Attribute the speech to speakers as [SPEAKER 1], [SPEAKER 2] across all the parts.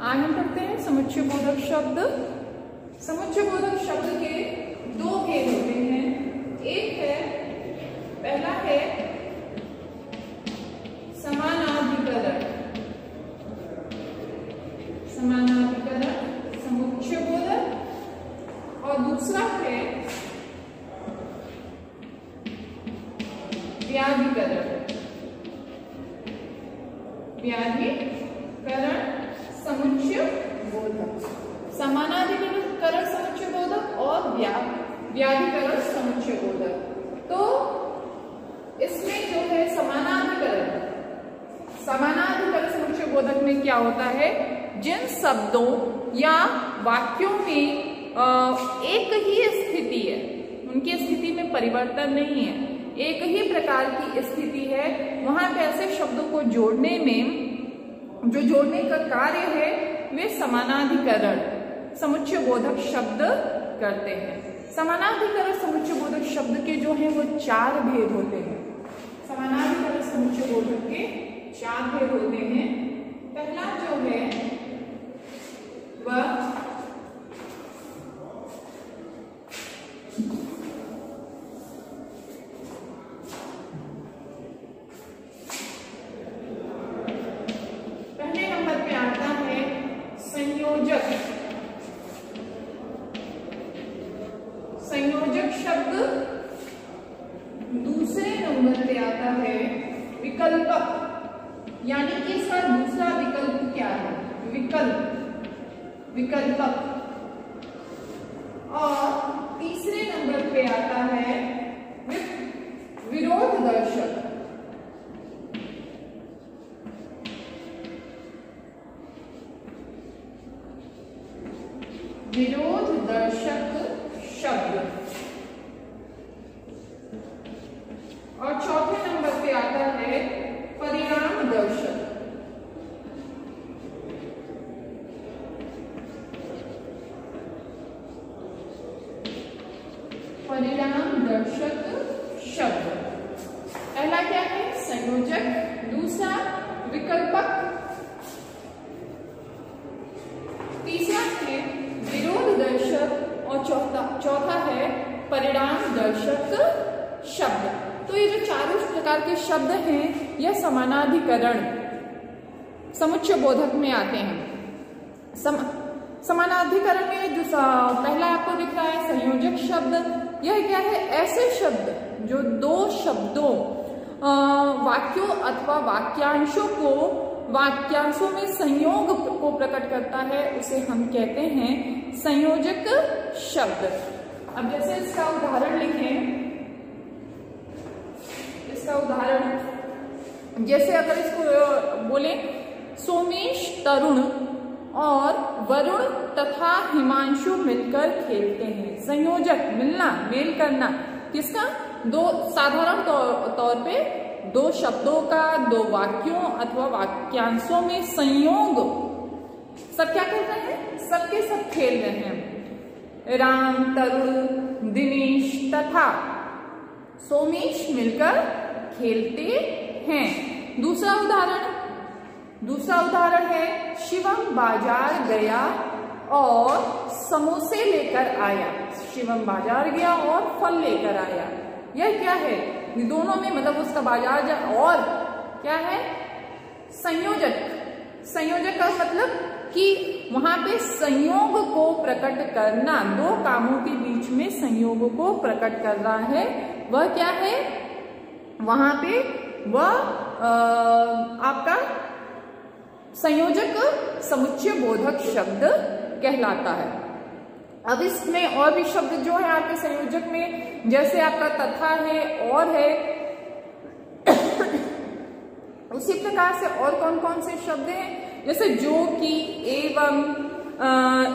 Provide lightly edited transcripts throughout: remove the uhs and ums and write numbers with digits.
[SPEAKER 1] आज हम पढ़ते हैं समुच्चय बोधक शब्द। समुच्चय बोधक शब्द के दो भेद होते हैं। एक है, पहला है समानाधिकरण, समानाधिकरण समुच्चय बोधक, और दूसरा है व्याधिकरण, व्याधिकरण समुच्चय बोधक। समानाधिकरण समुच्चय बोधक और व्याधिकरण समुच्चय बोधक। तो इसमें जो है समानाधिकरण समुच्चय बोधक में क्या होता है, जिन शब्दों या वाक्यों में एक ही स्थिति है, उनकी स्थिति में परिवर्तन नहीं है, एक ही प्रकार की स्थिति है, वहां पे ऐसे शब्दों को जोड़ने में जो जोड़ने का कार्य है वे समानाधिकरण समुच्चय बोधक शब्द करते हैं। समानाधिकरण समुच्चय बोधक शब्द के जो है वो चार भेद होते हैं। समानाधिकरण समुच्चय बोधक के चार भेद होते हैं। पहला जो है वह संयोजक शब्द। दूसरे नंबर पे आता है विकल्पक, यानी कि इसका दूसरा विकल्प क्या है, विकल्पक। और तीसरे नंबर पे आता है विरोध दर्शक, विरोध दर्शक शब्द। और चौथे नंबर पे आता है परिणाम दर्शक, परिणाम दर्शक शब्द। पहला क्या है, संयोजक, दूसरा विकल्पक, तीसरा है विरोध दर्शक, और चौथा है परिणाम दर्शक शब्द। तो ये जो चारों प्रकार के शब्द हैं यह समानाधिकरण समुच्चय बोधक में आते हैं। समानाधिकरण में जो पहला आपको दिख रहा है संयोजक शब्द, यह क्या है, ऐसे शब्द जो दो शब्दों वाक्यों अथवा वाक्यांशों में संयोग को प्रकट करता है, उसे हम कहते हैं संयोजक शब्द। अब जैसे इसका उदाहरण लिखें, इसका उदाहरण जैसे अगर इसको बोले सोमेश तरुण और वरुण तथा हिमांशु मिलकर खेलते हैं। संयोजक, मिलना, मेल करना, किसका, दो साधारण तौर पे दो शब्दों का दो वाक्यों अथवा वाक्यांशों में संयोग। सब क्या कर रहे हैं, सबके सब खेल रहे हैं। राम, तरुण, दिनेश तथा सोमेश मिलकर खेलते हैं। दूसरा उदाहरण है शिवम बाजार गया और समोसे लेकर आया। शिवम बाजार गया और फल लेकर आया। यह क्या है, दोनों में मतलब उसका बाजार और क्या है, संयोजक का मतलब कि वहां पे संयोग को प्रकट करना, दो कामों के बीच में संयोग को प्रकट कर रहा है, वह क्या है, वहां पे वह आपका संयोजक समुच्चय बोधक शब्द कहलाता है। अब इसमें और भी शब्द जो है आपके संयोजक में, जैसे आपका तथा है, और है, उसी प्रकार से और कौन कौन से शब्द हैं, जैसे जो कि,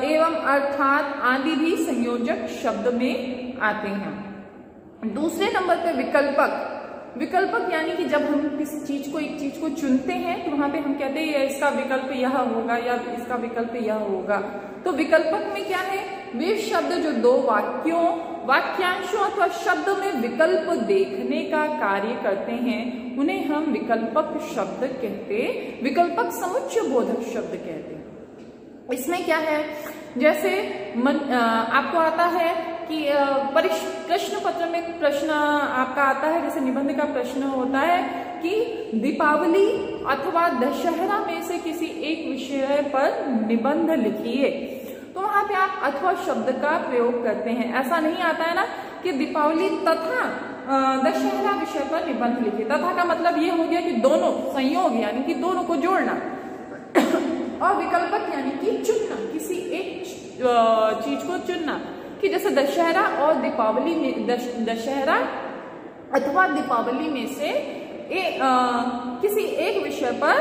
[SPEAKER 1] एवं, अर्थात आदि भी संयोजक शब्द में आते हैं। दूसरे नंबर पे विकल्पक यानी कि जब हम किसी चीज को, एक चीज को चुनते हैं तो वहां पे हम कहते हैं इसका विकल्प यह होगा या इसका विकल्प यह होगा। तो विकल्पक में क्या है, वे शब्द जो दो वाक्यांशों अथवा शब्द में विकल्प देखने का कार्य करते हैं, उन्हें हम विकल्पक शब्द कहते, विकल्पक समुच्चय बोधक शब्द कहते हैं। इसमें क्या है, जैसे आपको आता है कि प्रश्न पत्र में एक प्रश्न आपका आता है, जैसे निबंध का प्रश्न होता है कि दीपावली अथवा दशहरा में से किसी एक विषय पर निबंध लिखिए। तो वहां पे आप अथवा शब्द का प्रयोग करते हैं। ऐसा नहीं आता है ना कि दीपावली तथा दशहरा विषय पर निबंध लिखिए। तथा का मतलब ये हो गया कि दोनों, संयोग यानी कि दोनों को जोड़ना, और विकल्पक यानी कि चुनना, किसी एक चीज को चुनना, कि जैसे दशहरा और दीपावली में, दशहरा अथवा दीपावली में से किसी एक विषय पर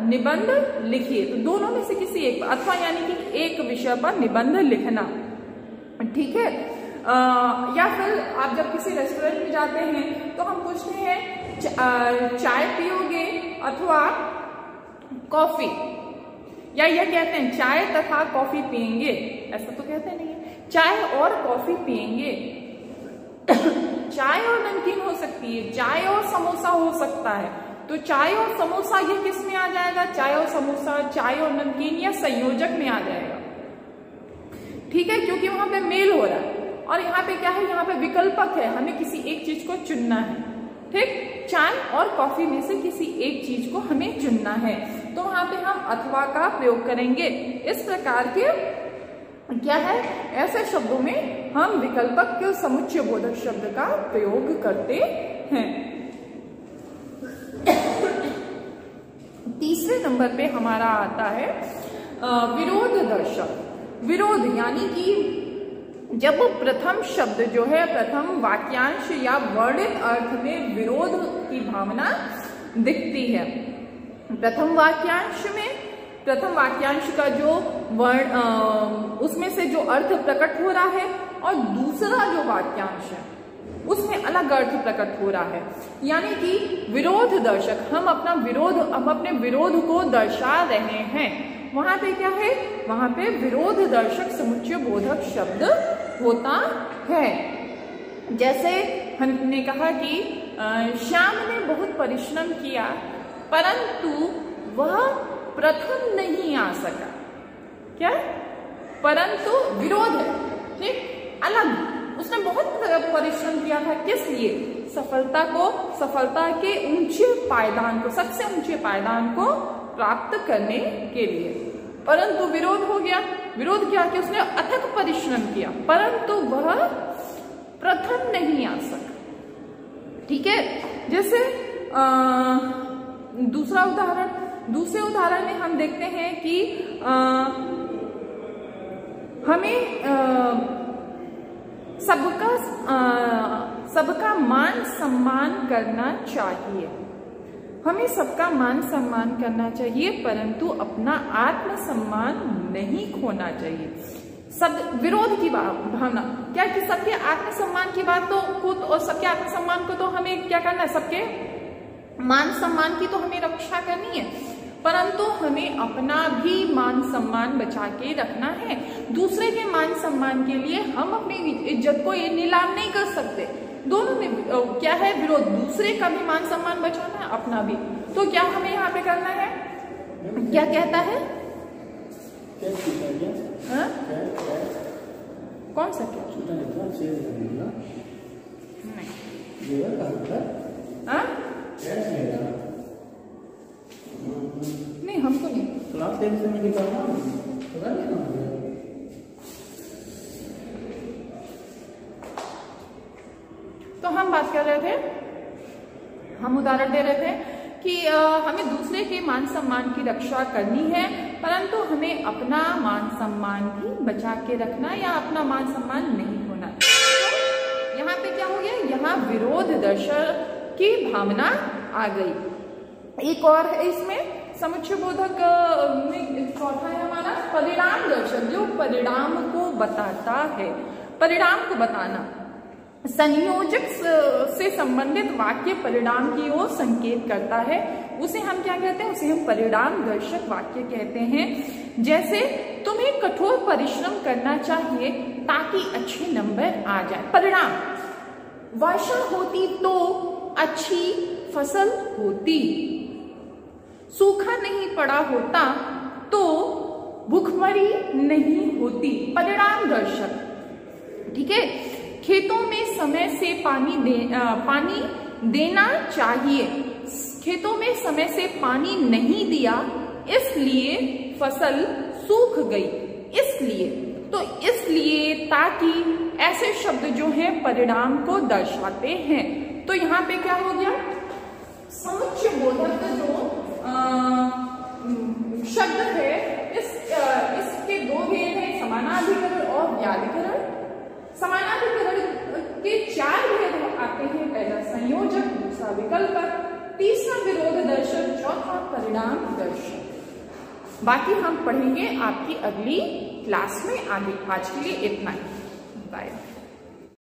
[SPEAKER 1] निबंध लिखिए। तो दोनों में से किसी एक, अथवा यानी कि एक विषय पर निबंध लिखना, ठीक है। या फिर आप जब किसी रेस्टोरेंट में जाते हैं तो हम पूछते हैं चाय पियोगे अथवा कॉफी, या यह कहते हैं चाय तथा कॉफी पियेंगे, ऐसा तो कहते नहीं है, चाय और कॉफी पियेंगे। चाय और नमकीन हो सकती है, चाय और समोसा हो सकता है। तो चाय और समोसा ये किस में आ जाएगा, चाय और समोसा, चाय और नमकीन, या संयोजक में आ जाएगा, ठीक है, क्योंकि वहां पे मेल हो रहा है। और यहाँ पे क्या है, यहाँ पे विकल्पक है, हमें किसी एक चीज को चुनना है, ठीक। चाय और कॉफी में से किसी एक चीज को हमें चुनना है, तो वहां पे हम अथवा का प्रयोग करेंगे। इस प्रकार के क्या है, ऐसे शब्दों में हम विकल्पक के समुच्चय बोधक शब्द का प्रयोग करते हैं। तीसरे नंबर पे हमारा आता है विरोध दर्शक। विरोध यानी कि जब प्रथम शब्द जो है, प्रथम वाक्यांश या वर्णित अर्थ में विरोध की भावना दिखती है। प्रथम वाक्यांश का जो वर्ण, उसमें से जो अर्थ प्रकट हो रहा है, और दूसरा जो वाक्यांश है उसमें अलग अर्थ प्रकट हो रहा है, यानी कि विरोध दर्शक, हम अपने विरोध को दर्शा रहे हैं। वहां पे क्या है, वहां पे विरोध दर्शक समुच्चय बोधक शब्द होता है। जैसे हमने कहा कि श्याम ने बहुत परिश्रम किया परंतु वह प्रथम नहीं आ सका। क्या, परंतु विरोध है, ठीक, अलग, उसने बहुत परिश्रम किया था, किस लिए, सफलता के ऊंचे पायदान को, सबसे ऊंचे पायदान को प्राप्त करने के लिए। परंतु विरोध हो गया, विरोध क्या कि उसने अथक परिश्रम किया परंतु वह प्रथम नहीं आ सका, ठीक है। जैसे दूसरे उदाहरण में हम देखते हैं कि हमें सबका मान सम्मान करना चाहिए, हमें सबका मान सम्मान करना चाहिए परंतु अपना आत्मसम्मान नहीं खोना चाहिए। सब विरोध की भावना क्या कि सबके आत्मसम्मान की बात को और सबके आत्मसम्मान को तो हमें क्या करना है, सबके मान सम्मान की तो हमें रक्षा करनी है, परंतु हमें अपना भी मान सम्मान बचा के रखना है। दूसरे के मान सम्मान के लिए हम अपनी इज्जत को ये नीलाम नहीं कर सकते। दोनों में क्या है, विरोध, दूसरे का भी मान सम्मान बचाना है, अपना भी। तो क्या हमें यहाँ पे करना है, क्या कहता है, कौन सा क्या, नहीं हमको नहीं, तो हम बात कर रहे थे, हम उदाहरण दे रहे थे कि हमें दूसरे के मान सम्मान की रक्षा करनी है परंतु हमें अपना मान सम्मान भी बचा के रखना या अपना मान सम्मान नहीं होना। तो यहाँ पे क्या हो गया, यहाँ विरोध दर्शक की भावना आ गई। एक और है इसमें समुच्चय बोधक में, चौथा है हमारा परिणाम दर्शक, जो परिणाम को बताता है, परिणाम को बताना। संयोजक से संबंधित वाक्य परिणाम की ओर संकेत करता है, उसे हम क्या कहते हैं, उसे हम परिणाम दर्शक वाक्य कहते हैं। जैसे तुम्हें कठोर परिश्रम करना चाहिए ताकि अच्छे नंबर आ जाए। परिणाम, वर्षा होती तो अच्छी फसल होती, सूखा नहीं पड़ा होता तो भूखमरी भुखमरी नहीं होती, परिणाम दर्शक। ठीक है, खेतों में समय से पानी देना चाहिए, खेतों में समय से पानी नहीं दिया इसलिए फसल सूख गई। इसलिए, तो इसलिए, ताकि, ऐसे शब्द जो हैं परिणाम को दर्शाते हैं। तो यहाँ पे क्या हो गया, समुच्चय बोधक जो शब्द है, इसके दो भेद हैं, समानाधिकरण और व्याधिकरण। समानाधिकरण के 4 भेद आते हैं, पहला संयोजक, दूसरा विकल्पक, तीसरा विरोध दर्शक, चौथा परिणाम दर्शक। बाकी हम पढ़ेंगे आपकी अगली क्लास में आगे। आज के लिए इतना ही, बाय।